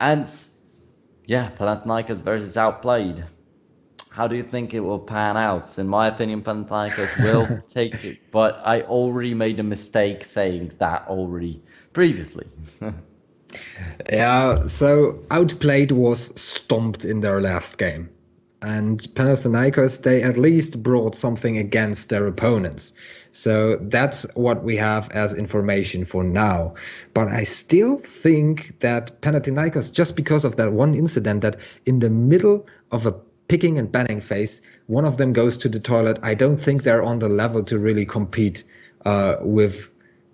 And yeah, Panathinaikos versus Outplayed. How do you think it will pan out? In my opinion, Panathinaikos will take it, but I already made a mistake saying that already previously. Yeah, so Outplayed was stomped in their last game. And Panathinaikos, they at least brought something against their opponents. So that's what we have as information for now. But I still think that Panathinaikos, just because of that one incident, that in the middle of a picking and banning phase, one of them goes to the toilet. I don't think they're on the level to really compete with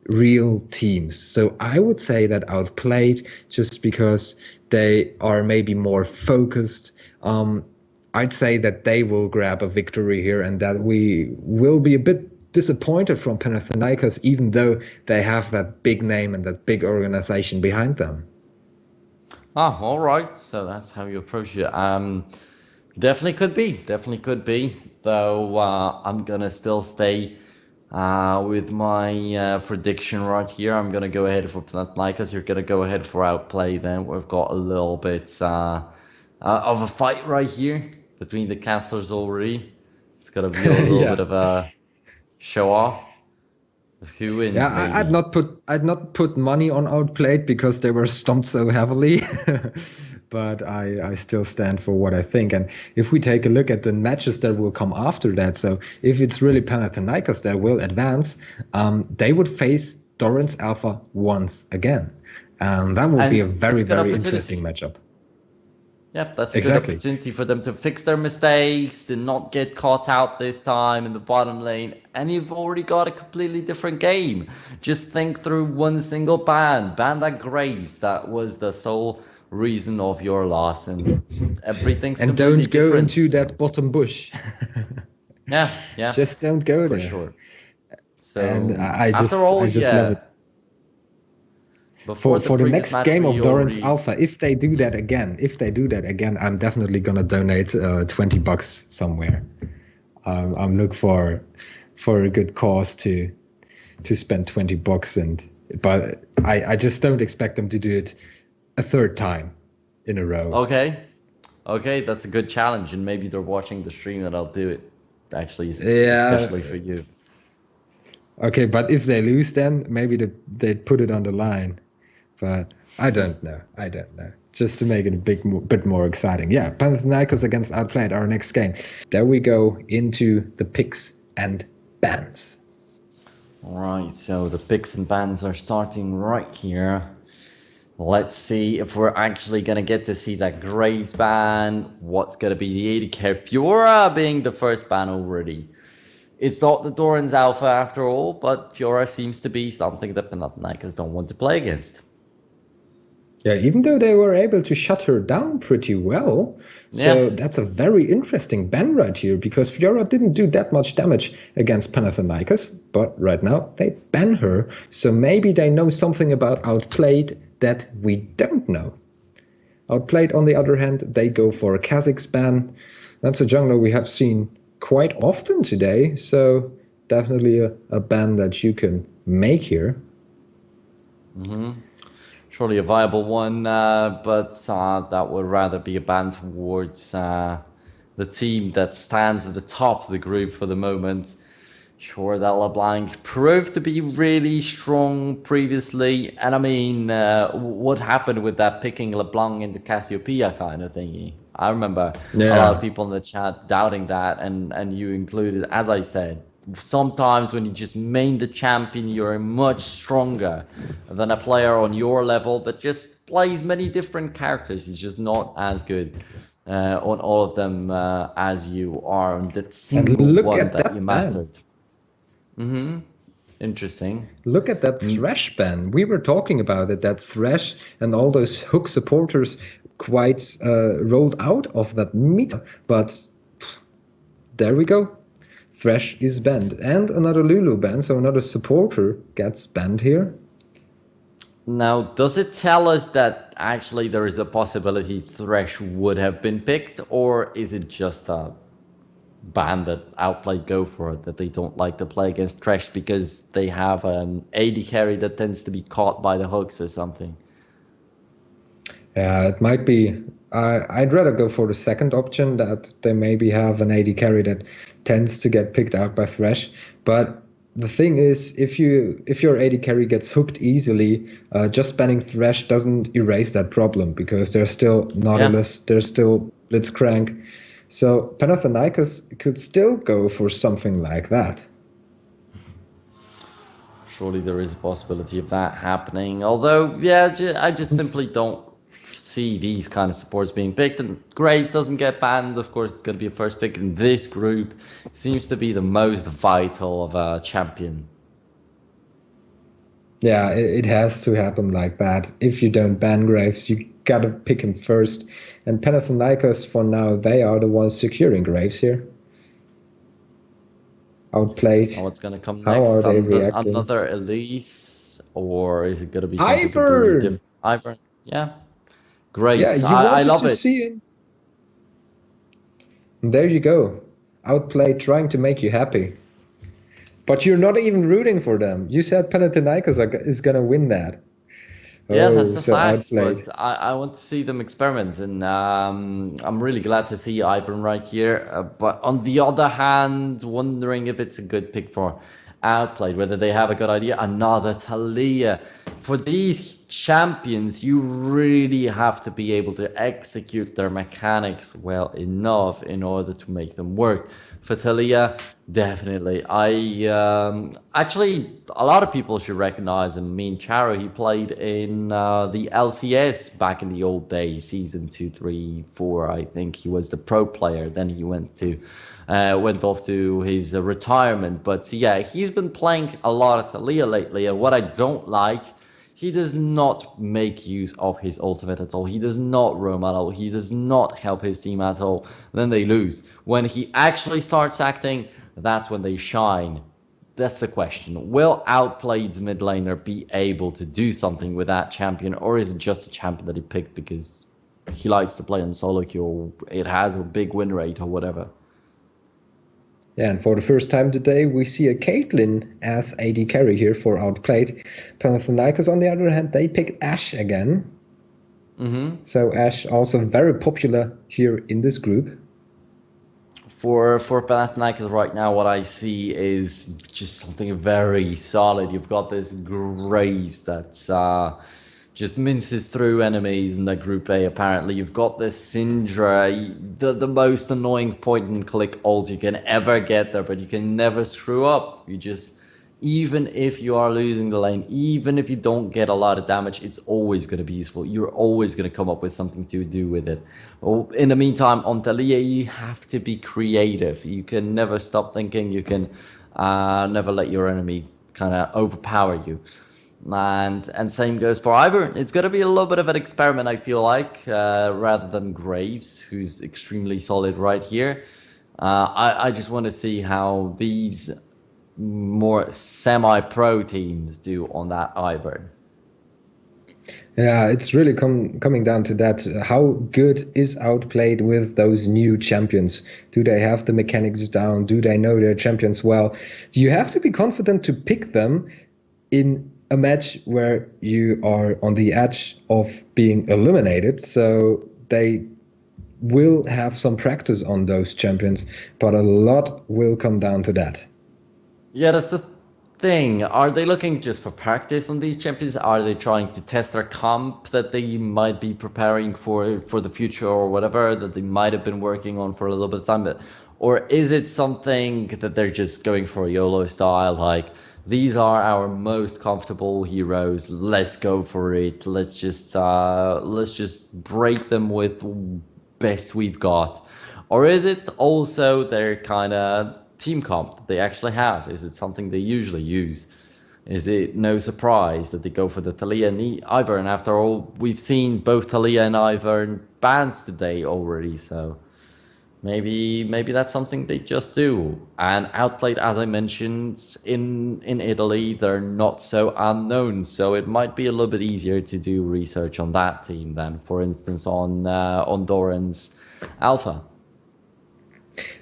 real teams. So I would say that Outplayed, just because they are maybe more focused. I'd say that they will grab a victory here, and that we will be a bit disappointed from Panathinaikos, even though they have that big name and that big organization behind them. Ah, all right. So that's how you approach it. Definitely could be. Definitely could be. Though I'm gonna still stay with my prediction right here. I'm gonna go ahead for Panathinaikos. You're gonna go ahead for Outplay. Then we've got a little bit of a fight right here between the casters already. It's gonna be a little bit Yeah. of a show off of who Yeah, wins, I'd maybe. not put money on Outplayed because they were stumped so heavily. But I still stand for what I think. And if we take a look at the matches that will come after that, so if it's really Panathinaikos that will advance, they would face Torrance Alpha once again. That would be And a that's very, a good very interesting opportunity. matchup. Yep, that's a good Exactly. opportunity for them to fix their mistakes, to not get caught out this time in the bottom lane, and you've already got a completely different game. Just think through one single ban that Graves. That was the sole reason of your loss, and everything's And completely don't go into different. that bottom bush. Yeah, yeah, Just don't go for there. sure. And So after all, I just love yeah, it. before the For the previous next match, game we of Doran's already. Alpha, if they do that again, I'm definitely gonna donate $20 somewhere. I'm looking for a good cause to spend $20, but I just don't expect them to do it a third time in a row. Okay, okay, that's a good challenge, and maybe they're watching the stream and I'll do it. Actually, Yeah. especially for you. Okay, but if they lose, then maybe they'd put it on the line. But I don't know. I don't know. Just to make it a bit more exciting. Yeah, Panathinaikos against Outplayed, our next game. There we go into the picks and bans. All right, so the picks and bans are starting right here. Let's see if we're actually going to get to see that Graves ban. What's going to be the 80k Fiora being the first ban already. It's not the Doran's Alpha after all, but Fiora seems to be something that Panathinaikos don't want to play against. Yeah, even though they were able to shut her down pretty well. Yeah, So that's a very interesting ban right here, because Fiora didn't do that much damage against Panathinaikos, but right now they ban her. So maybe they know something about Outplayed that we don't know. Outplayed, on the other hand, they go for a Kha'Zix ban. That's a jungler we have seen quite often today, so definitely a ban that you can make here. surely a viable one, but that would rather be a ban towards the team that stands at the top of the group for the moment. Sure, that LeBlanc proved to be really strong previously, and I mean, what happened with that picking LeBlanc into Cassiopeia kind of thingy? I remember a lot of Yeah. people in the chat doubting that, and you included. As I said, sometimes when you just main the champion, you're much stronger than a player on your level that just plays many different characters. He's just not as good on all of them as you are on that And single look one at that you that ban. mastered. Interesting. Look at that Thresh ban. We were talking about it, that Thresh and all those hook supporters quite rolled out of that meta. But there we go. Thresh is banned. And another Lulu ban, so another supporter gets banned here. Now, does it tell us that actually there is a possibility Thresh would have been picked, or is it just a ban that Outplayed go for it, that they don't like to play against Thresh because they have an AD carry that tends to be caught by the hooks or something? Yeah, it might be. I'd rather go for the second option that they maybe have an AD carry that tends to get picked out by Thresh. But the thing is, if your AD carry gets hooked easily, just banning Thresh doesn't erase that problem because there's still Yeah, Nautilus, there's still Blitzcrank. So Panathinaikos could still go for something like that. surely there is a possibility of that happening. Although, yeah, I just simply don't see these kind of supports being picked. And Graves doesn't get banned. Of course, it's going to be a first pick in this group. Seems to be the most vital of a champion. Yeah, it has to happen like that. If you don't ban Graves, you gotta pick him first. And Panathinaikos, for now, they are the ones securing Graves here. Outplayed. What's going to come How are next? they reacting? Another Elise? Or is it going to be something completely Ivern! different? Ivern? Yeah. Yeah, Great. you I wanted love to it. see him. And there you go. Outplayed trying to make you happy. But you're not even rooting for them. You said Panathinaikos is gonna win that. Yeah, that's Oh, the so fact. But outplayed. I want to see them experiment, and I'm really glad to see Ivan right here. But on the other hand, wondering if it's a good pick for Outplayed, whether they have a good idea. Another Talia. For these champions, you really have to be able to execute their mechanics well enough in order to make them work. For Talia, definitely. Actually, a lot of people should recognize him. Me and Charo, he played in the LCS back in the old days, season 2, 3, 4. I think he was the pro player. Then he went off to his retirement. But yeah, he's been playing a lot of Talia lately. And what I don't like, he does not make use of his ultimate at all. He does not roam at all. He does not help his team at all. Then they lose. When he actually starts acting, that's when they shine. That's the question. Will Outplayed's mid laner be able to do something with that champion, or is it just a champion that he picked because he likes to play on solo queue, or it has a big win rate, or whatever? Yeah, and for the first time today, we see a Caitlyn as AD carry here for Outplayed. Panathinaikos, on the other hand, they picked Ashe again. So Ashe also very popular here in this group. For Panathinaikos right now, what I see is just something very solid. You've got this Graves that's just minces through enemies in the Group A. Apparently, you've got this Syndra, the most annoying point and click ult you can ever get there, but you can never screw up. You just, even if you are losing the lane, even if you don't get a lot of damage, it's always going to be useful. You're always going to come up with something to do with it. In the meantime, on Talia, you have to be creative. You can never stop thinking. You can never let your enemy kind of overpower you. And same goes for Ivern. It's going to be a little bit of an experiment, I feel like, rather than Graves, who's extremely solid right here. I just want to see how these more semi-pro teams do on that Ivern. Yeah, it's really coming down to that. How good is Outplayed with those new champions? Do they have the mechanics down? Do they know their champions well? You have to be confident to pick them in a match where you are on the edge of being eliminated. So they will have some practice on those champions, but a lot will come down to that. Yeah, that's the thing. Are they looking just for practice on these champions? Are they trying to test their comp that they might be preparing for the future or whatever that they might have been working on for a little bit of time? Or is it something that they're just going for a YOLO style, like these are our most comfortable heroes. Let's go for it. Let's just break them with best we've got. Or is it also their kind of team comp that they actually have? Is it something they usually use? Is it no surprise that they go for the Talia and Ivern? After all, we've seen both Talia and Ivern bans today already, so maybe that's something they just do. And Outplayed, as I mentioned, in Italy, they're not so unknown, so it might be a little bit easier to do research on that team than, for instance, on Doran's Alpha.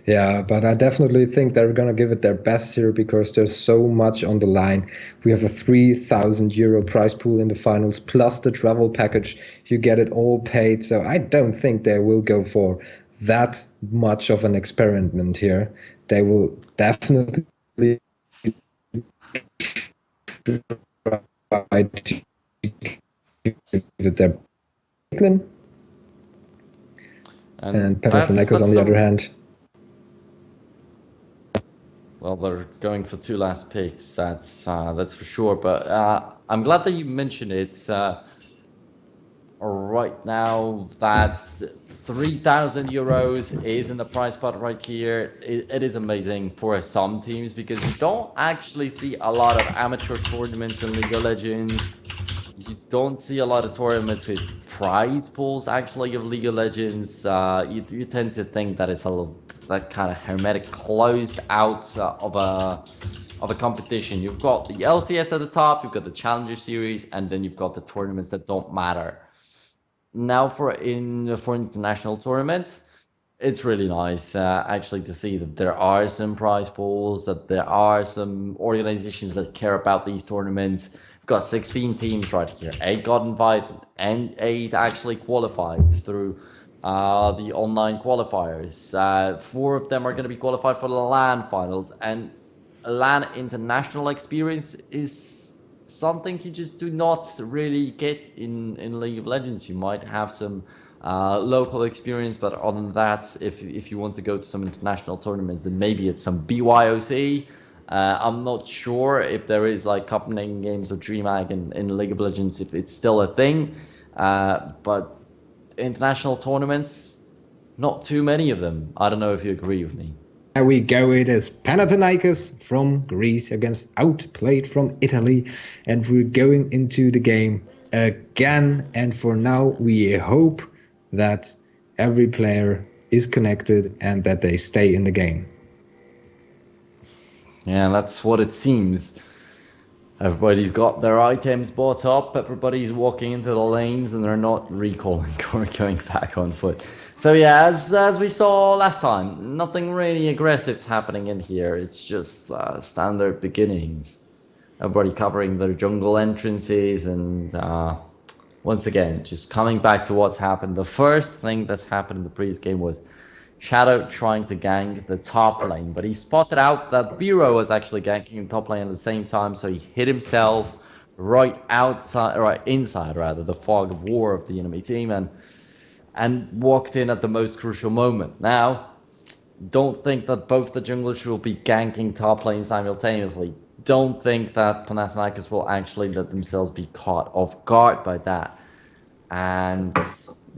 Yeah, but I definitely think they're gonna give it their best here because there's so much on the line. We have a 3,000 euro prize pool in the finals, plus the travel package. You get it all paid. So I don't think they will go for that much of an experiment here. They will definitely try to give it their Brooklyn And and that's Panathinaikos on that's the other the hand. well, they're going for two last picks. That's for sure. But I'm glad that you mentioned it. Right now, that 3,000 euros is in the prize pot right here. It is amazing for some teams because you don't actually see a lot of amateur tournaments in League of Legends. You don't see a lot of tournaments with prize pools actually of League of Legends. You tend to think that it's a little that kind of hermetic, closed out of a competition. You've got the LCS at the top, you've got the Challenger Series, and then you've got the tournaments that don't matter. Now for international tournaments, it's really nice actually to see that there are some prize pools, that there are some organizations that care about these tournaments. We've got 16 teams right here. 8 got invited, and 8 actually qualified through the online qualifiers. 4 of them are going to be qualified for the LAN finals, and LAN international experience is something you just do not really get in League of Legends. You might have some local experience, but other than that, if you want to go to some international tournaments, then maybe it's some BYOC. I'm not sure if there is like Copenhagen Games or DreamHack in League of Legends, if it's still a thing. But international tournaments, not too many of them. I don't know if you agree with me. There we go. It is Panathinaikos from Greece against Outplayed from Italy. And we're going into the game again. And for now, we hope that every player is connected and that they stay in the game. Yeah, that's what it seems. Everybody's got their items bought up. Everybody's walking into the lanes, and they're not recalling or going back on foot. So yeah, as we saw last time, nothing really aggressive's happening in here. It's just standard beginnings. Everybody covering their jungle entrances, and once again, just coming back to what's happened. The first thing that's happened in the previous game was Shadow trying to gank the top lane, but he spotted out that Biro was actually ganking the top lane at the same time, so he hit himself right outside, right inside rather, the fog of war of the enemy team, and walked in at the most crucial moment. Now, don't think that both the junglers will be ganking top lane simultaneously. Don't think that Panathinaikos will actually let themselves be caught off guard by that. And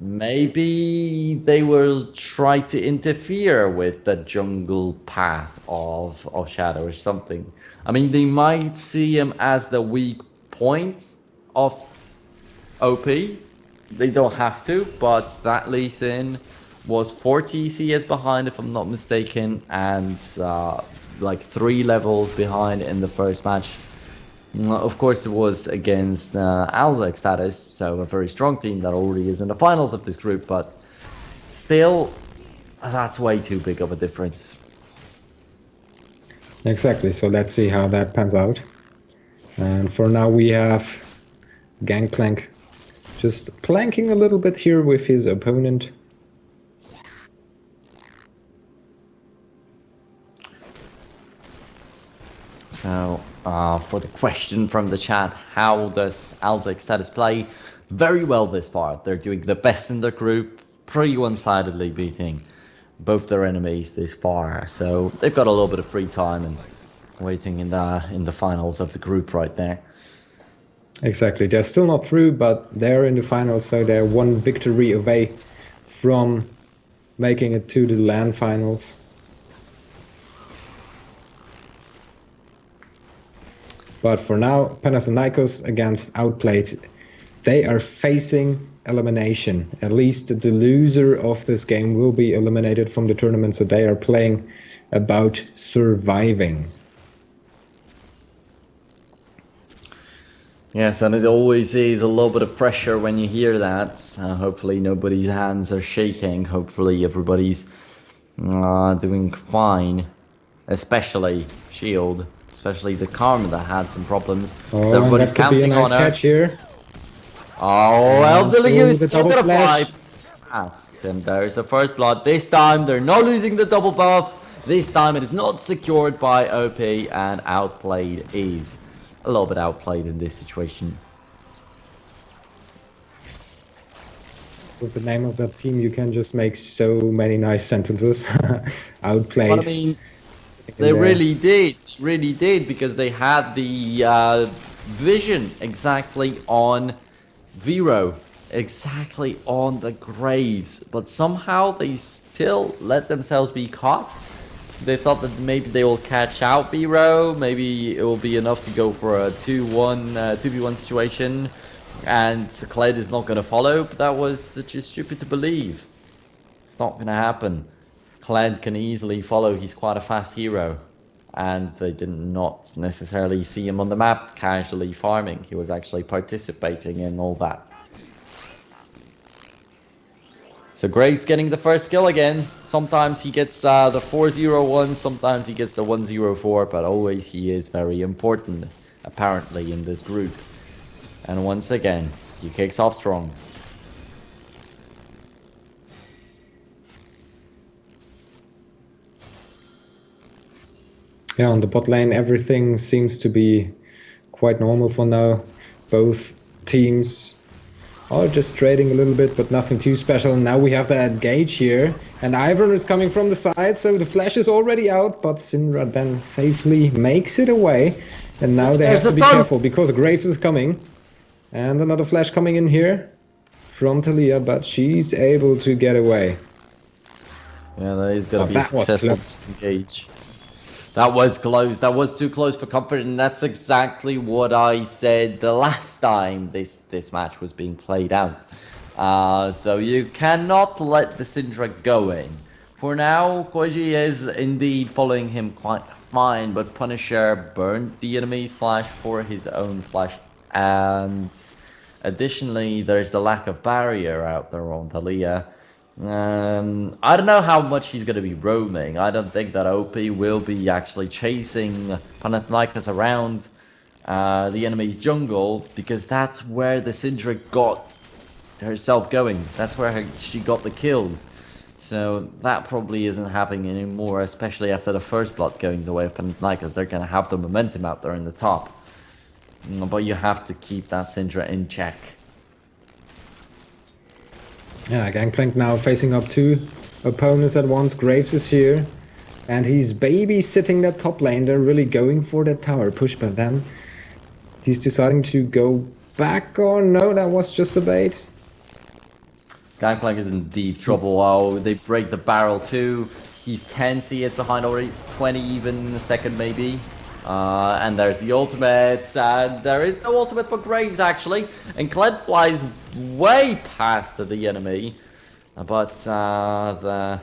maybe they will try to interfere with the jungle path of Shadow or something. I mean, they might see him as the weak point of OP. They don't have to, but that Lee Sin was 40 CS behind, if I'm not mistaken, and like 3 levels behind in the first match. Of course, it was against Alzec status, so a very strong team that already is in the finals of this group, but still, that's way too big of a difference. Exactly. So let's see how that pans out. And for now, we have Gangplank just planking a little bit here with his opponent. So, for the question from the chat, how does Alzec status play? Very well this far. They're doing the best in the group, pretty one-sidedly beating both their enemies this far. So they've got a little bit of free time and waiting in the finals of the group right there. Exactly. They're still not through, but they're in the finals, so they're one victory away from making it to the LAN finals. But for now, Panathinaikos against Outplayed, they are facing elimination. At least the loser of this game will be eliminated from the tournament, so they are playing about surviving. Yes, and it always is a little bit of pressure when you hear that. Hopefully nobody's hands are shaking. Hopefully everybody's doing fine. Especially Shield. Especially the Karma that had some problems. So Oh, and everybody's that could be a counting nice on her. catch here. Oh, well, And the Leo through is the still double gonna fly flash. past. And there's the first blood. This time, they're not losing the double buff. This time, it is not secured by OP, and Outplayed is a little bit outplayed in this situation. With the name of that team, you can just make so many nice sentences. But I Outplayed mean, in they there. really did, because they had the vision exactly on Vero, exactly on the Graves, but somehow they still let themselves be caught. They thought that maybe they will catch out Vero, maybe it will be enough to go for a 2-1, 2v1 situation, and Kled is not going to follow, but that was just stupid to believe. It's not going to happen. Kled can easily follow, he's quite a fast hero. And they did not necessarily see him on the map casually farming. He was actually participating in all that. So Graves getting the first kill again. Sometimes he gets the 4-0-1, sometimes he gets the 1-0-4, but always he is very important, apparently, in this group. And once again, he kicks off strong. Yeah, on the bot lane, everything seems to be quite normal for now. Both teams are just trading a little bit, but nothing too special. Now we have that gauge here, and Ivern is coming from the side, so the flash is already out, but Syndra then safely makes it away. And now they have to be careful, because Graves is coming. And another flash coming in here from Talia, but she's able to get away. Yeah, that is going to be a That was successful close. engage. That was close. That was too close for comfort, and that's exactly what I said the last time this match was being played out. So you cannot let the Syndra go in. For now, Koji is indeed following him quite fine, but Punisher burned the enemy's flash for his own flash, and additionally, there's the lack of barrier out there on Talia. I don't know how much he's going to be roaming. I don't think that OP will be actually chasing Panathinaikos around the enemy's jungle, because that's where the Syndra got herself going. That's where she got the kills. So that probably isn't happening anymore, especially after the first blood going the way of Panathinaikos. They're going to have the momentum out there in the top. But you have to keep that Syndra in check. Yeah, Gangplank now facing up two opponents at once. Graves is here, and he's babysitting that top lane. They're really going for that tower push, but then he's deciding to go back, or no, that was just a bait. Gangplank is in deep trouble. Oh, they break the barrel too. He's 10 CS behind already, 20 even in a second maybe. And there's the ultimate, and there is no ultimate for Graves actually. And Kled flies way past the enemy. But the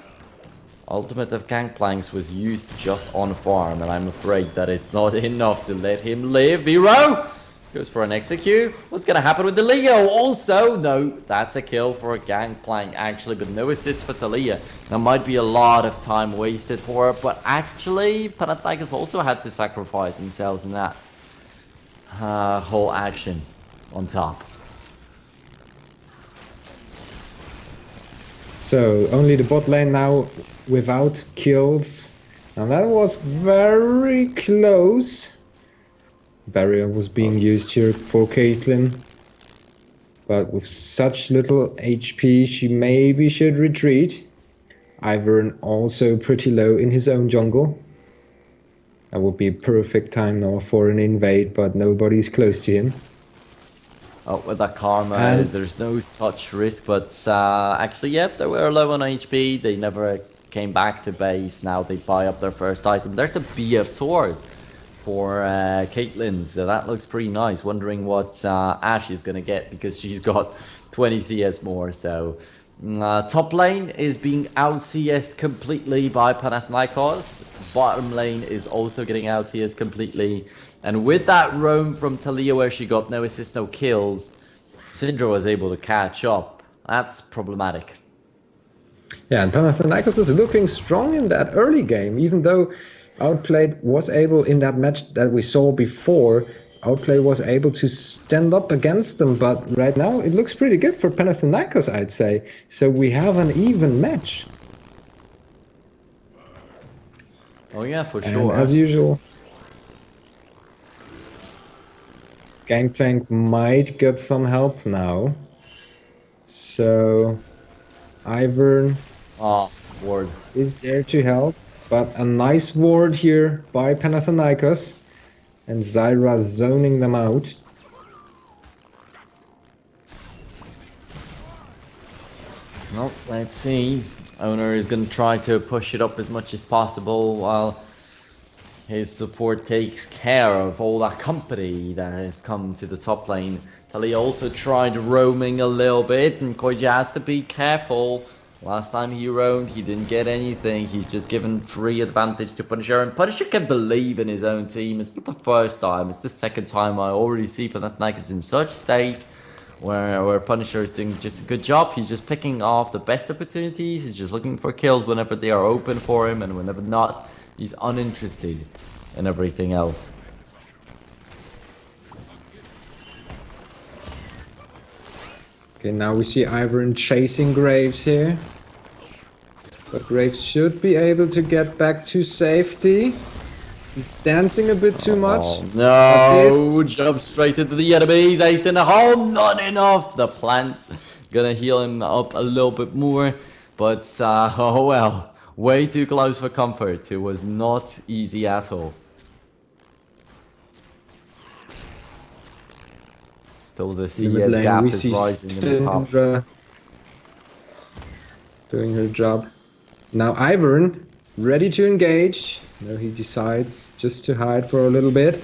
ultimate of Gangplank's was used just on farm, and I'm afraid that it's not enough to let him live. Hero goes for an execute. What's going to happen with the Leo? Also, no, that's a kill for a Gangplank, actually, but no assist for Talia. That might be a lot of time wasted for her, but actually, Panathinaikos also had to sacrifice themselves in that whole action on top. So only the bot lane now without kills, and that was very close. Barrier was being used here for Caitlyn, but with such little HP, she maybe should retreat. Ivern also pretty low in his own jungle. That would be a perfect time now for an invade, but nobody's close to him. Oh, with that Karma, there's no such risk, but actually, yep, they were low on HP. They never came back to base. Now they buy up their first item. There's a BF sword for Caitlyn, so that looks pretty nice. Wondering what Ashe is going to get, because she's got 20 CS more. So top lane is being out CS'd completely by Panathinaikos. Bottom lane is also getting out CS'd completely. And with that roam from Talia where she got no assist, no kills, Syndra was able to catch up. That's problematic. Yeah, and Panathinaikos is looking strong in that early game, even though Outplayed was able, in that match that we saw before, Outplayed was able to stand up against them, but right now it looks pretty good for Panathinaikos, I'd say. So we have an even match. Oh yeah, for And sure. as usual, Gangplank might get some help now. So Ivern Oh, ward. is there to help, but a nice ward here by Panathinaikos, and Zyra zoning them out. Well, let's see. Owner is going to try to push it up as much as possible while his support takes care of all that company that has come to the top lane. Tali also tried roaming a little bit, and Koiji has to be careful. Last time he roamed, he didn't get anything. He's just given free advantage to Punisher, and Punisher can believe in his own team. It's not the first time, it's the second time I already see Panathinaikos in such state where Punisher is doing just a good job. He's just picking off the best opportunities. He's just looking for kills whenever they are open for him, and whenever not, he's uninterested in everything else. Okay, now we see Ivern chasing Graves here. But Graves should be able to get back to safety. He's dancing a bit too much. Oh no! Jump straight into the enemies. Ace in the hole. Not enough. The plant's gonna heal him up a little bit more. But oh well. Way too close for comfort. It was not easy at all. Still the CS lane, gap we is see rising in the top. Syndra doing her job. Now Ivern, ready to engage. No, he decides just to hide for a little bit.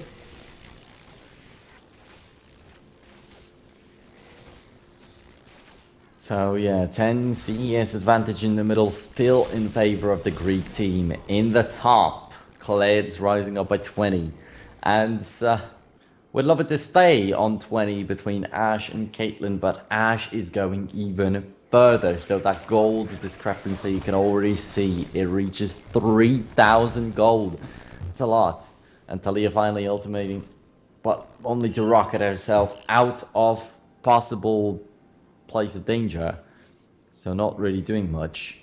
So yeah, 10 CES advantage in the middle, still in favor of the Greek team. In the top, Khaled's rising up by 20. And would love it to stay on 20 between Ash and Caitlyn, but Ash is going even further. So that gold discrepancy, you can already see it reaches 3,000 gold. It's a lot. And Talia finally ultimating, but only to rocket herself out of possible place of danger. So not really doing much.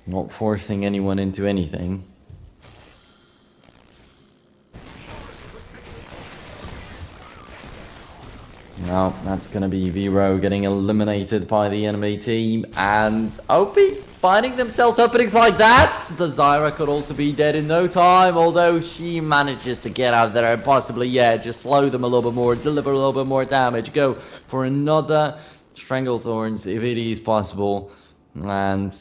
Not forcing anyone into anything. No, that's going to be Vero getting eliminated by the enemy team. And OP finding themselves openings like that. The Zyra could also be dead in no time. Although she manages to get out there and possibly, yeah, just slow them a little bit more. Deliver a little bit more damage. Go for another Stranglethorns if it is possible. And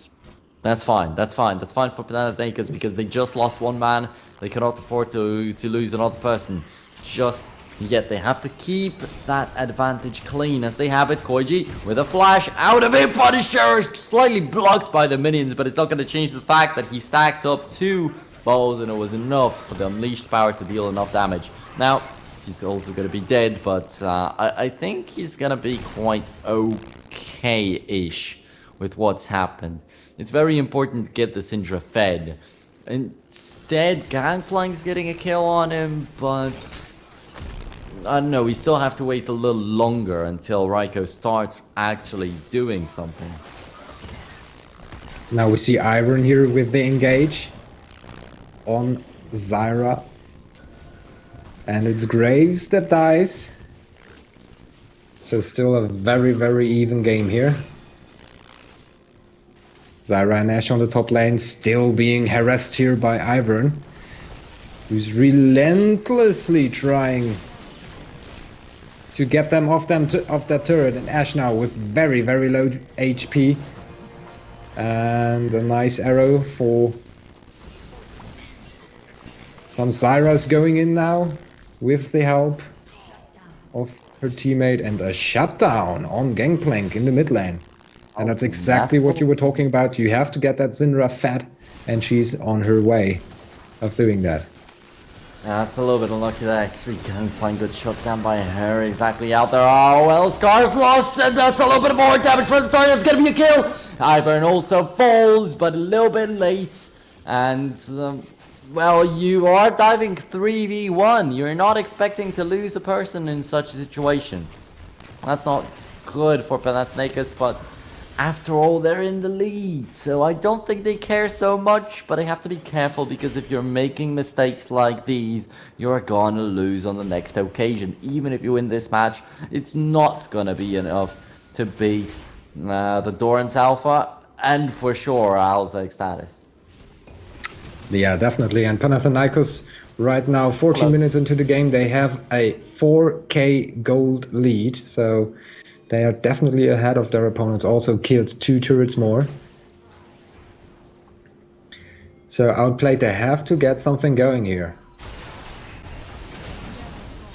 that's fine. That's fine. That's fine for Panathinaikos because they just lost one man. They cannot afford to lose another person. Just yet they have to keep that advantage clean as they have it. Koiji with a flash out of it. Punisher slightly blocked by the minions, but it's not going to change the fact that he stacked up 2 bows and it was enough for the unleashed power to deal enough damage. Now, he's also going to be dead, but I think he's going to be quite okay-ish with what's happened. It's very important to get the Syndra fed. Instead, Gangplank's getting a kill on him, but I don't know, we still have to wait a little longer until Raiko starts actually doing something. Now we see Ivern here with the engage on Zyra. And it's Graves that dies. So still a very, very even game here. Zyra and Ash on the top lane still being harassed here by Ivern, who's relentlessly trying to get them off that turret, and Ash now with very, very low HP. And a nice arrow for some Zyra's going in now with the help of her teammate, and a shutdown on Gangplank in the mid lane. And that's exactly what you were talking about. You have to get that Syndra fed, and she's on her way of doing that. That's a little bit unlucky that actually Gangplank got shot down by her exactly out there. Oh well, Scar's lost, and that's a little bit more damage for the target. It's gonna be a kill. Ivern also falls, but a little bit late. And, well, you are diving 3v1. You're not expecting to lose a person in such a situation. That's not good for Panathinaikos, but after all, they're in the lead. So I don't think they care so much, but I have to be careful because if you're making mistakes like these, you're gonna lose on the next occasion. Even if you win this match, it's not gonna be enough to beat the Dorans Alpha and for sure Alzec status. Yeah, definitely. And Panathinaikos right now, 14 minutes into the game, they have a 4k gold lead. So they are definitely ahead of their opponents. Also killed 2 turrets more. So Outplayed, they have to get something going here.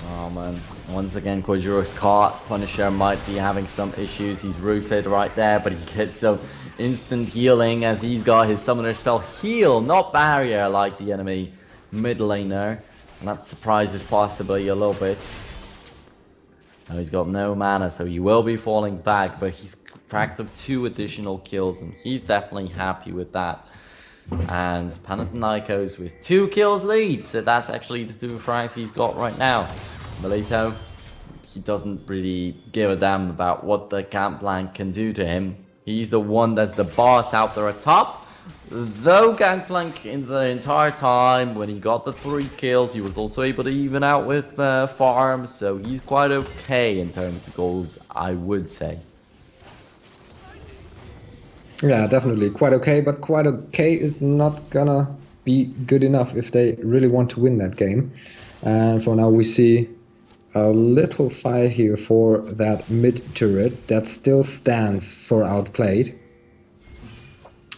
Oh man, once again Kojuro's caught. Punisher might be having some issues. He's rooted right there, but he gets some instant healing as he's got his summoner spell heal, not barrier like the enemy mid laner. And that surprises possibly a little bit. Now he's got no mana, so he will be falling back, but he's racked up 2 additional kills, and he's definitely happy with that. And Panathinaikos with 2 kills lead, so that's actually the 2 frags he's got right now. Melito, he doesn't really give a damn about what the Gangplank can do to him. He's the one that's the boss out there at top. Though Gangplank in the entire time, when he got the 3 kills, he was also able to even out with farms, so he's quite okay in terms of golds, I would say. Yeah, definitely. Quite okay, but quite okay is not gonna be good enough if they really want to win that game. And for now we see a little fight here for that mid turret that still stands for Outplayed.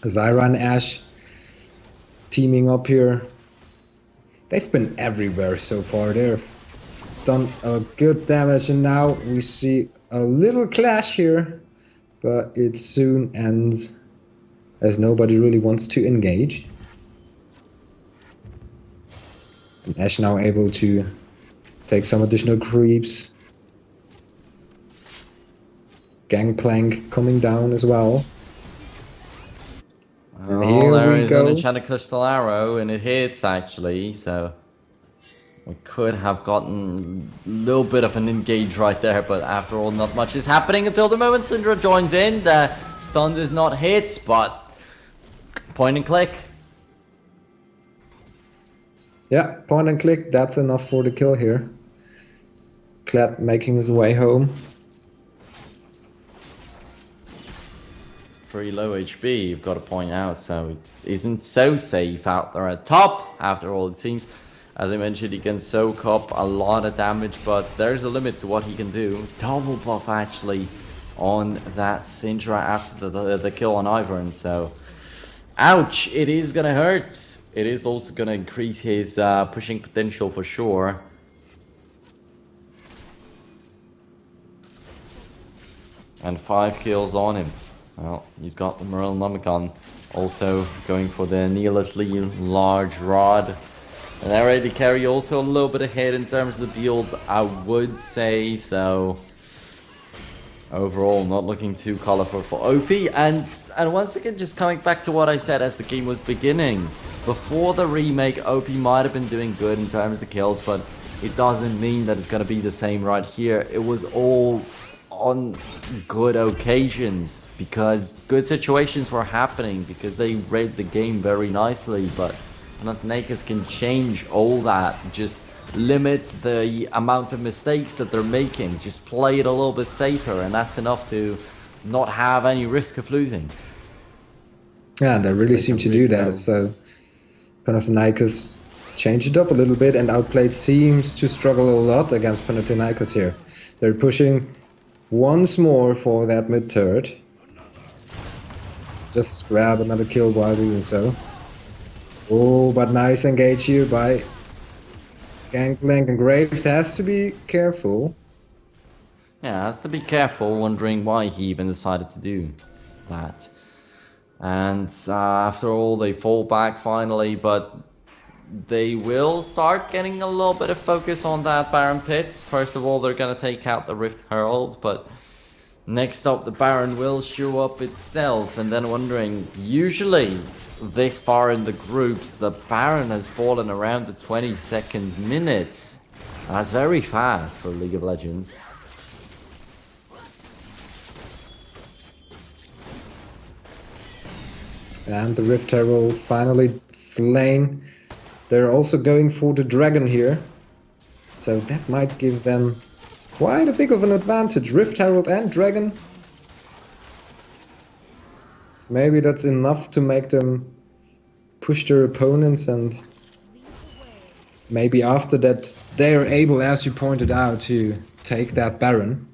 Zyra and Ashe teaming up here. They've been everywhere so far. They've done a good damage, and now we see a little clash here, but it soon ends as nobody really wants to engage. And Ashe now able to take some additional creeps. Gangplank coming down as well. Oh, here there we is go. an enchanted crystal arrow, and it hits actually, so we could have gotten a little bit of an engage right there, but after all, not much is happening until the moment Syndra joins in. The stun is not hit, but point and click. Yeah, point and click, that's enough for the kill here. Kled making his way home. Pretty low HP, you've got to point out, so it isn't so safe out there at top. After all, it seems, as I mentioned, he can soak up a lot of damage, but there's a limit to what he can do. Double buff actually on that Syndra after the kill on Ivern, so ouch, it is gonna hurt. It is also gonna increase his pushing potential for sure. And 5 kills on him. Well, he's got the Morelnomicon also going for the needlessly large rod. And they're ready to carry also a little bit ahead in terms of the build, I would say. So overall, not looking too colorful for OP. And once again, just coming back to what I said as the game was beginning. Before the remake, OP might have been doing good in terms of the kills, but it doesn't mean that it's going to be the same right here. It was all on good occasions because good situations were happening because they read the game very nicely, but Panathinaikos can change all that, just limit the amount of mistakes that they're making, just play it a little bit safer, and that's enough to not have any risk of losing. Yeah, they really seem to do that, so Panathinaikos changed it up a little bit, and Outplayed seems to struggle a lot against Panathinaikos here. They're pushing once more for that mid turret. Just grab another kill while doing so. Oh, but nice engage here by Gangplank, and Graves has to be careful. Yeah, has to be careful, wondering why he even decided to do that. And after all, they fall back finally, but they will start getting a little bit of focus on that Baron Pit. First of all, they're going to take out the Rift Herald, but Next up, the Baron will show up itself, and then wondering, usually this far in the groups, the Baron has fallen around the 22nd minute. That's very fast for League of Legends. And the Rift Herald finally slain. They're also going for the dragon here. So that might give them quite a big of an advantage. Rift Herald and dragon. Maybe that's enough to make them push their opponents, and maybe after that they are able, as you pointed out, to take that Baron.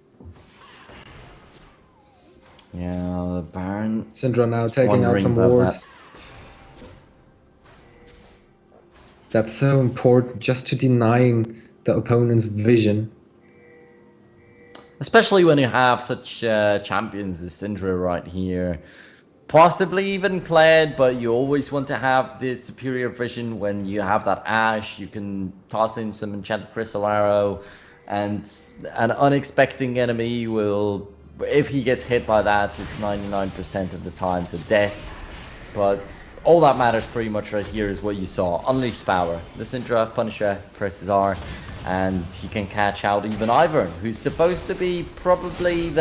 Yeah, the Baron. Syndra now taking out some wards. That's so important, just to denying the opponent's vision. Especially when you have such champions as Syndra right here. Possibly even Kled, but you always want to have this superior vision when you have that Ashe. You can toss in some Enchanted Crystal Arrow, and an unexpected enemy will, if he gets hit by that, it's 99% of the time a death. But all that matters pretty much right here is what you saw. Unleashed power. The Syndra Punisher presses R, and he can catch out even Ivern, who's supposed to be probably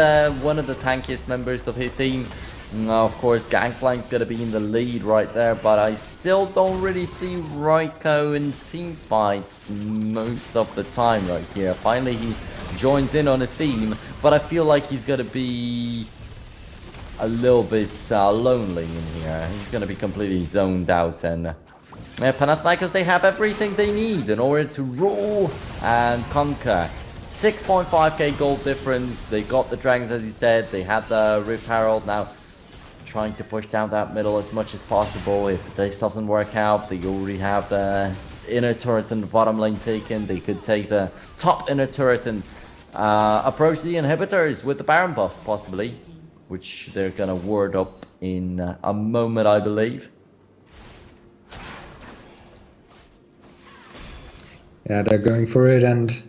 one of the tankiest members of his team. Now, of course, Gangplank's going to be in the lead right there, but I still don't really see Raiko in team fights most of the time right here. Finally, he joins in on his team, but I feel like he's going to be a little bit lonely in here. He's going to be completely zoned out, and Panathinaikos, they have everything they need in order to rule and conquer. 6.5k gold difference. They got the dragons, as he said. They had the Rift Herald. Now trying to push down that middle as much as possible. If this doesn't work out, they already have the inner turret and the bottom lane taken. They could take the top inner turret and approach the inhibitors with the Baron buff, possibly, which they're gonna word up in a moment, I believe. Yeah, they're going for it, and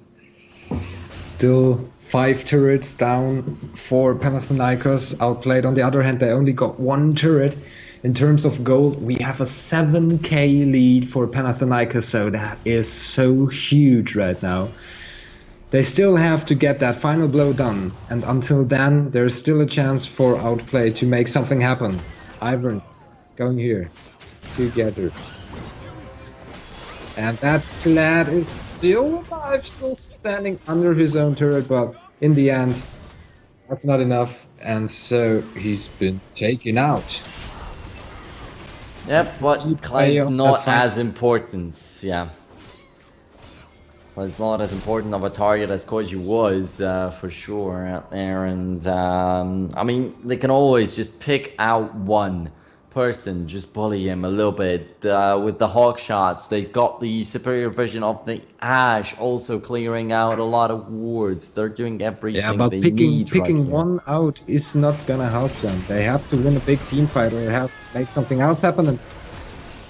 still 5 turrets down for Panathinaikos. Outplayed, on the other hand, they only got 1 turret. In terms of gold, we have a 7k lead for Panathinaikos, so that is so huge right now. They still have to get that final blow done, and until then, there's still a chance for Outplayed to make something happen. Ivern going here together. And that Kled is still alive, still standing under his own turret, but in the end, that's not enough, and so he's been taken out. Yep, but Kled's not as important, yeah. Well, it's not as important of a target as Koji was, for sure, out there. And, I mean, they can always just pick out one person, just bully him a little bit. With the hawk shots, they got the superior vision of the Ashe, also clearing out a lot of wards. They're doing everything they need. Picking one out is not gonna help them. They have to win a big team fight, or have to make something else happen. And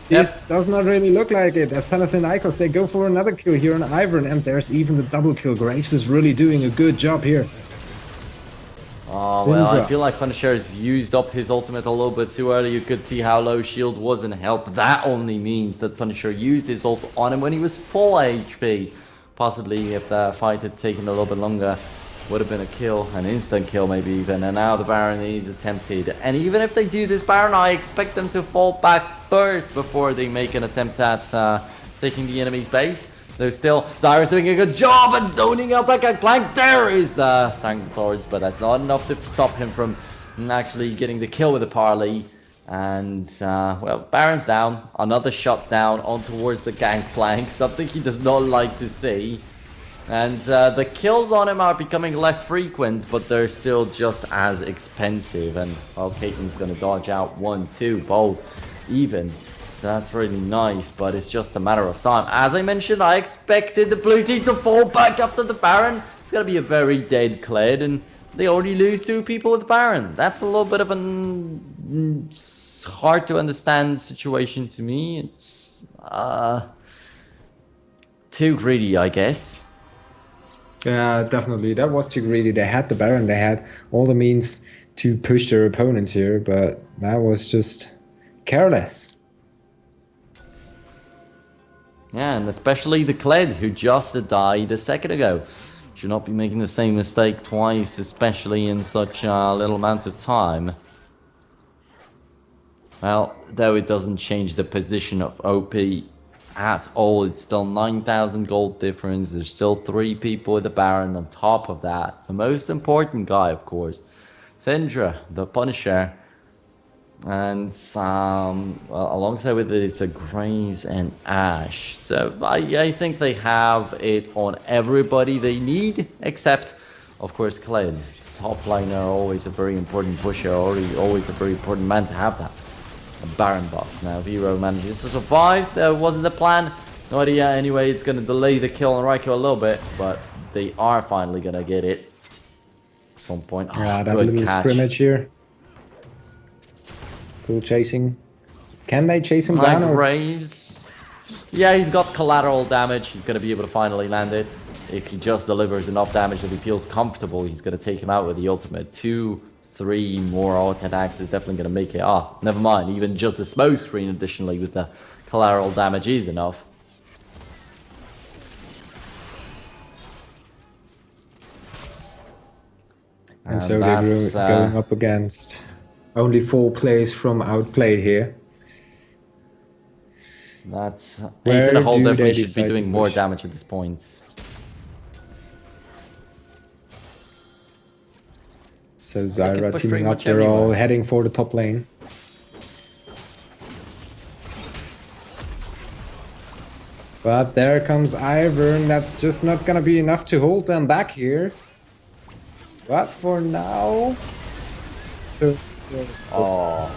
this does not really look like it. As Panathinaikos, they go for another kill here on Ivern, and there's even the double kill. Graves is really doing a good job here. Oh, well, I feel like Punisher has used up his ultimate a little bit too early. You could see how low shield was and help. That only means that Punisher used his ult on him when he was full HP. Possibly, if the fight had taken a little bit longer, would have been a kill, an instant kill maybe even. And now the Baron is attempted. And even if they do this Baron, I expect them to fall back first before they make an attempt at taking the enemy's base. Though still, Zyra's doing a good job at zoning out that Gangplank. There is the Stank Lords, but that's not enough to stop him from actually getting the kill with the parley. And, well, Baron's down. Another shot down on towards the Gangplank, something he does not like to see. And the kills on him are becoming less frequent, but they're still just as expensive. And, well, Caitlin's going to dodge out 1, 2, both even. So that's really nice, but it's just a matter of time. As I mentioned, I expected the blue team to fall back after the Baron. It's going to be a very dead Kled, and they already lose 2 people with the Baron. That's a little bit of an hard to understand situation to me. It's too greedy, I guess. Yeah, definitely. That was too greedy. They had the Baron, they had all the means to push their opponents here, but that was just careless. Yeah, and especially the Kled, who just died a second ago. Should not be making the same mistake twice, especially in such a little amount of time. Well, though it doesn't change the position of OP at all. It's still 9,000 gold difference. There's still 3 people with the Baron on top of that. The most important guy, of course, Syndra, the Punisher. And well, alongside with it, it's a Graves and Ash. So I think they have it on everybody they need, except, of course, Kled. Top liner, always a very important pusher, always a very important man to have that. A Baron buff. Now, Vero manages to survive. That wasn't the plan. No idea. Anyway, it's going to delay the kill on Raiko a little bit, but they are finally going to get it at some point. Yeah, Oh, that good little catch. scrimmage here. Still chasing. Can they chase him down? Graves. Yeah, he's got collateral damage. He's going to be able to finally land it. If he just delivers enough damage that he feels comfortable, he's going to take him out with the ultimate. 2, 3 more auto attacks is definitely going to make it. Ah, never mind. Even just the smoke screen additionally with the collateral damage is enough. And so they're going up against only 4 players from Outplayed here. That's Ace in the hole definitely should be doing more damage at this point. So Zyra teaming up, they're all heading for the top lane. But there comes Ivern, that's just not gonna be enough to hold them back here. But for now... Oh,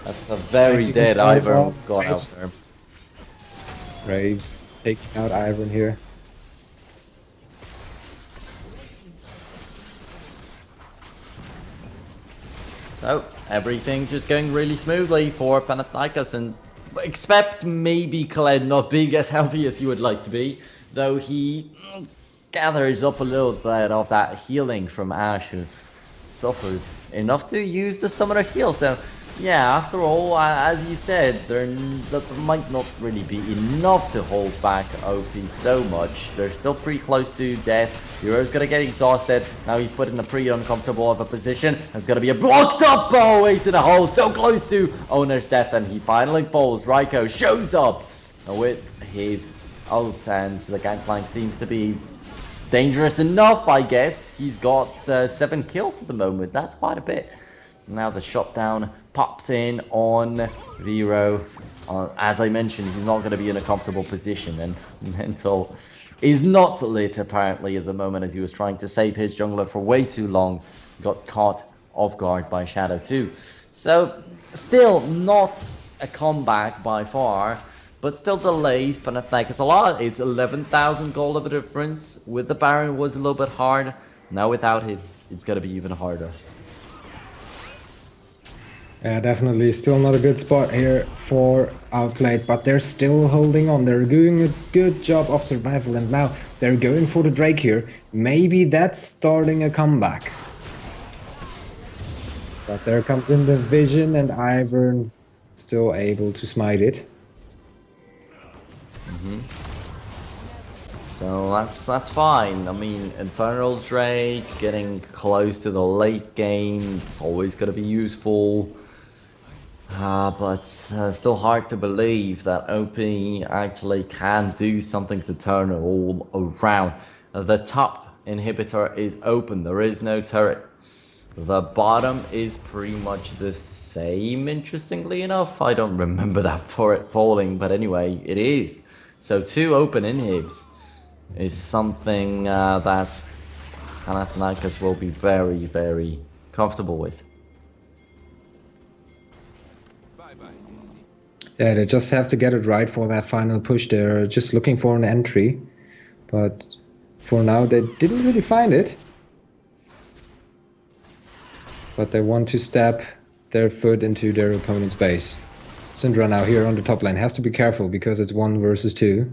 that's a very dead Ivern gone out there. Graves taking out Ivern here. So, everything just going really smoothly for Panathinaikos, and except maybe Kled not being as healthy as he would like to be, though he gathers up a little bit of that healing from Ash, who suffered enough to use the summoner heal. So yeah, after all, as you said, there might not really be enough to hold back OP so much. They're still pretty close to death. Hero's gonna get exhausted. Now he's put in a pretty uncomfortable of a position. There's gonna be a blocked up bow waste in a hole, so close to owner's death, and he finally falls. Raiko shows up with his ults, and the gangplank seems to be dangerous enough, I guess. He's got 7 kills at the moment. That's quite a bit. Now the shutdown pops in on Vero. As I mentioned, he's not going to be in a comfortable position, and Mental is not lit apparently at the moment, as he was trying to save his jungler for way too long. Got caught off guard by Shadow too. So still not a comeback by far, but still delays Panathinaikos a lot. It's 11,000 gold of a difference. With the Baron was a little bit hard. Now without it, it's going to be even harder. Yeah, definitely still not a good spot here for Outplayed, but they're still holding on. They're doing a good job of survival, and now they're going for the Drake here. Maybe that's starting a comeback. But there comes in the vision, and Ivern still able to smite it. So that's fine. I mean, Infernal Drake getting close to the late game, it's always going to be useful. But still hard to believe that OP actually can do something to turn it all around. The top inhibitor is open. There is no turret. The bottom is pretty much the same, interestingly enough. I don't remember that turret falling, but anyway, it is. So 2 open inhibs is something that Panathinaikos will be very, very comfortable with. Yeah, they just have to get it right for that final push. They're just looking for an entry, but for now they didn't really find it. But they want to step their foot into their opponent's base. Syndra now here on the top lane has to be careful because it's 1 versus 2.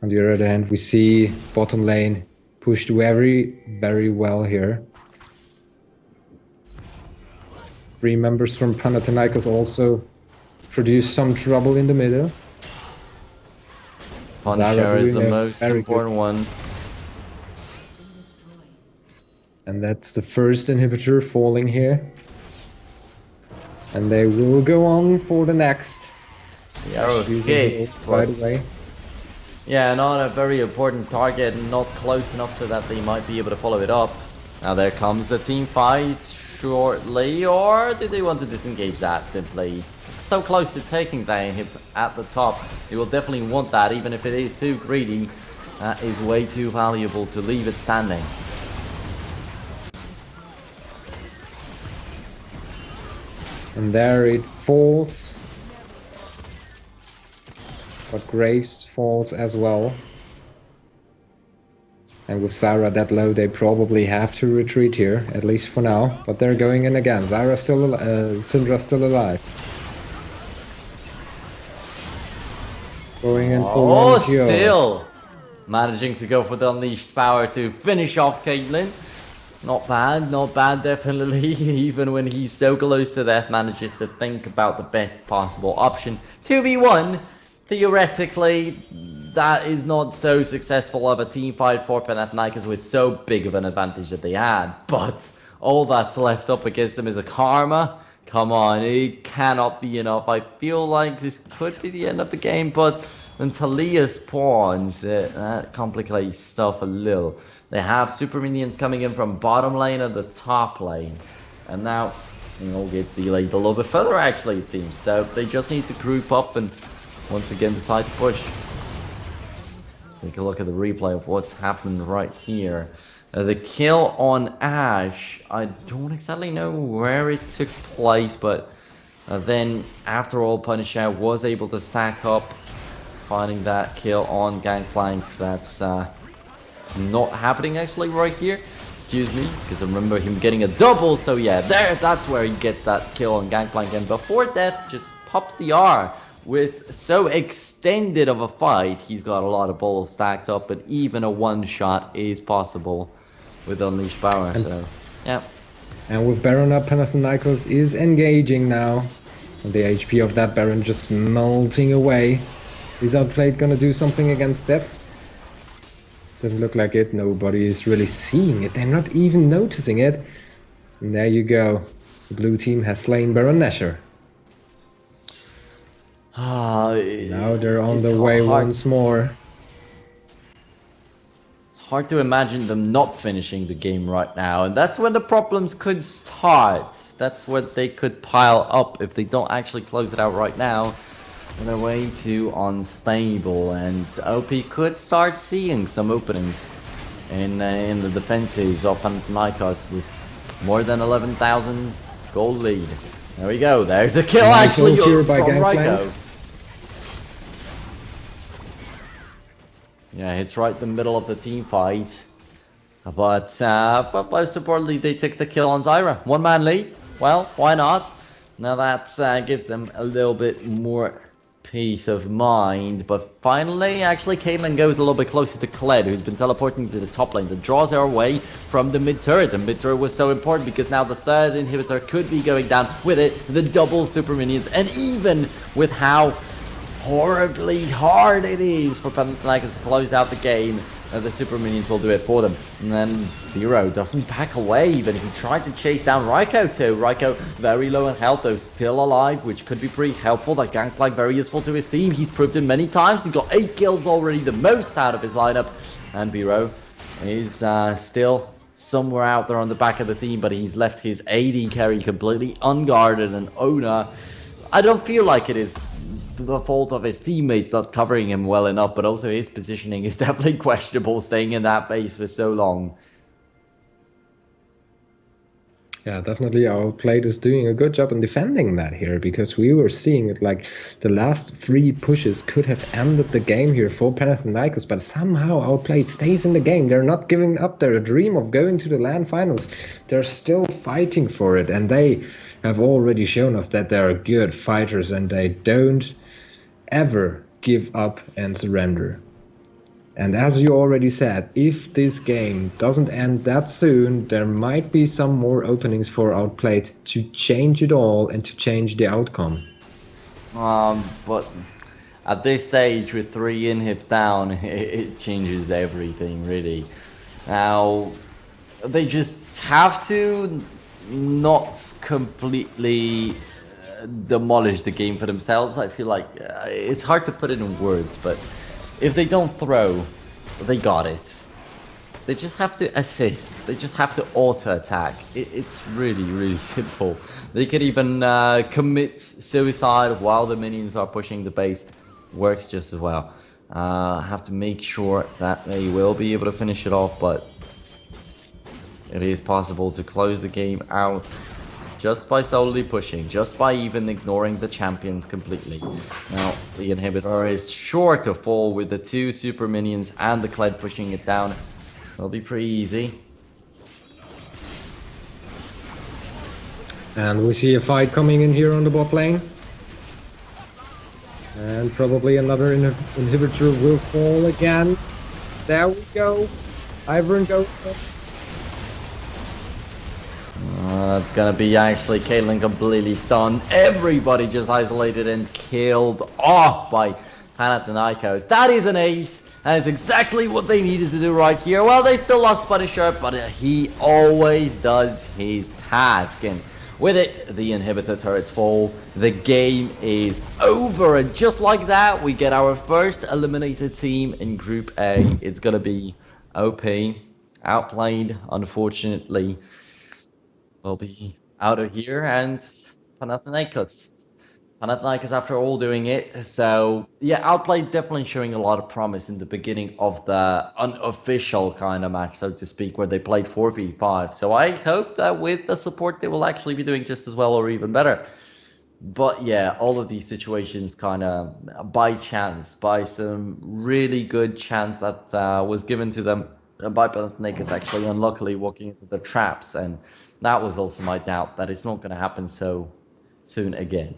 On the other hand, we see bottom lane Pushed very, very well here. 3 members from Panathinaikos also produced some trouble in the middle. Punisher is the doing a most very important one. And that's the first inhibitor falling here. And they will go on for the next. The arrow hits, right but away. yeah, not a very important target, not close enough so that they might be able to follow it up. Now there comes the team fight shortly, or did they want to disengage that simply? So close to taking that hit at the top. They will definitely want that, even if it is too greedy. That is way too valuable to leave it standing. And there it falls. But Graves falls as well. And with Zyra that low, they probably have to retreat here, at least for now. But they're going in again. Zyra still, Syndra still alive. Going in for Oh, Cure. still managing to go for the unleashed power to finish off Caitlyn. Not bad, definitely. Even when he's so close to death, manages to think about the best possible option. 2v1, theoretically, that is not so successful of a team fight for Panathinaikos with so big of an advantage that they had. But all that's left up against them is a karma. Come on, it cannot be enough. I feel like this could be the end of the game, but when Talia spawns, that complicates stuff a little. They have super minions coming in from bottom lane and the top lane. And now, it all gets delayed a little bit further, actually, it seems. So they just need to group up and once again decide to push. Let's take a look at the replay of what's happened right here. The kill on Ashe, I don't exactly know where it took place, but then after all, Punisher was able to stack up, finding that kill on Gangplank. That's not happening actually right here. Excuse me, because I remember him getting a double, so yeah, that's where he gets that kill on Gangplank, and before that just pops the R. With so extended of a fight, he's got a lot of balls stacked up, but even a one shot is possible with Unleashed Power, so yeah. And with Baron up, Panathinaikos is engaging now. And the HP of that Baron just melting away. Is Outplayed gonna do something against that? Doesn't look like it. Nobody is really seeing it. They're not even noticing it. And there you go. The blue team has slain Baron Nashor. Now they're on the way once more. It's hard to imagine them not finishing the game right now, and that's when the problems could start. That's what they could pile up if they don't actually close it out right now. And they're way too unstable, and OP could start seeing some openings in the defenses of Panathinaikos with more than 11,000 gold lead. There we go. There's a kill actually from Ryko. Yeah, it's right in the middle of the team fight. But most importantly, they take the kill on Zyra. One man lead. Well, why not? Now that gives them a little bit more peace of mind. But finally, actually, Caitlyn goes a little bit closer to Kled, who's been teleporting to the top lane. That draws her away from the mid turret. The mid turret was so important because now the third inhibitor could be going down with it. The double super minions. And even with how horribly hard it is for Panathinaikos to close out the game, the super minions will do it for them. And then Zero doesn't back away even. He tried to chase down Ryko too. Ryko very low in health though, still alive, which could be pretty helpful. That Gangplank very useful to his team. He's proved it many times. He's got 8 kills already, the most out of his lineup. And Biro is still somewhere out there on the back of the team, but he's left his AD carry completely unguarded. And Ona, I don't feel like it is the fault of his teammates not covering him well enough, but also his positioning is definitely questionable, staying in that base for so long. Yeah, definitely Outplayed is doing a good job in defending that here, because we were seeing it like the last 3 pushes could have ended the game here for Panathinaikos, but somehow Outplayed stays in the game. They're not giving up their dream of going to the LAN finals. They're still fighting for it, and they have already shown us that they're good fighters and they don't ever give up and surrender. And as you already said, if this game doesn't end that soon, there might be some more openings for Outplayed to change it all and to change the outcome. But at this stage, with three inhibs down, it changes everything really. Now, they just have to not completely demolish the game for themselves. I feel like it's hard to put it in words, but if they don't throw, they got it. They just have to assist. They just have to auto attack. It's really, really simple. They could even commit suicide while the minions are pushing the base. Works just as well. Have to make sure that they will be able to finish it off, but it is possible to close the game out just by solely pushing, just by even ignoring the champions completely. Now, the inhibitor is sure to fall with the two super minions and the Kled pushing it down. It'll be pretty easy. And we see a fight coming in here on the bot lane. And probably another inhibitor will fall again. There we go. Ivern goes. That's gonna be actually Caitlyn completely stunned. Everybody just isolated and killed off by Panathinaikos. That is an ace. That is exactly what they needed to do right here. Well, they still lost Punisher, but he always does his task. And with it, the inhibitor turrets fall. The game is over. And just like that, we get our first eliminated team in Group A. It's gonna be OP. Outplayed, unfortunately, will be out of here, and Panathinaikos. Panathinaikos, after all, doing it. So, yeah, Outplayed definitely showing a lot of promise in the beginning of the unofficial kind of match, so to speak, where they played 4v5. So I hope that with the support, they will actually be doing just as well or even better. But yeah, all of these situations kind of by chance, by some really good chance that was given to them by Panathinaikos actually unluckily walking into the traps. And that was also my doubt that it's not going to happen so soon again.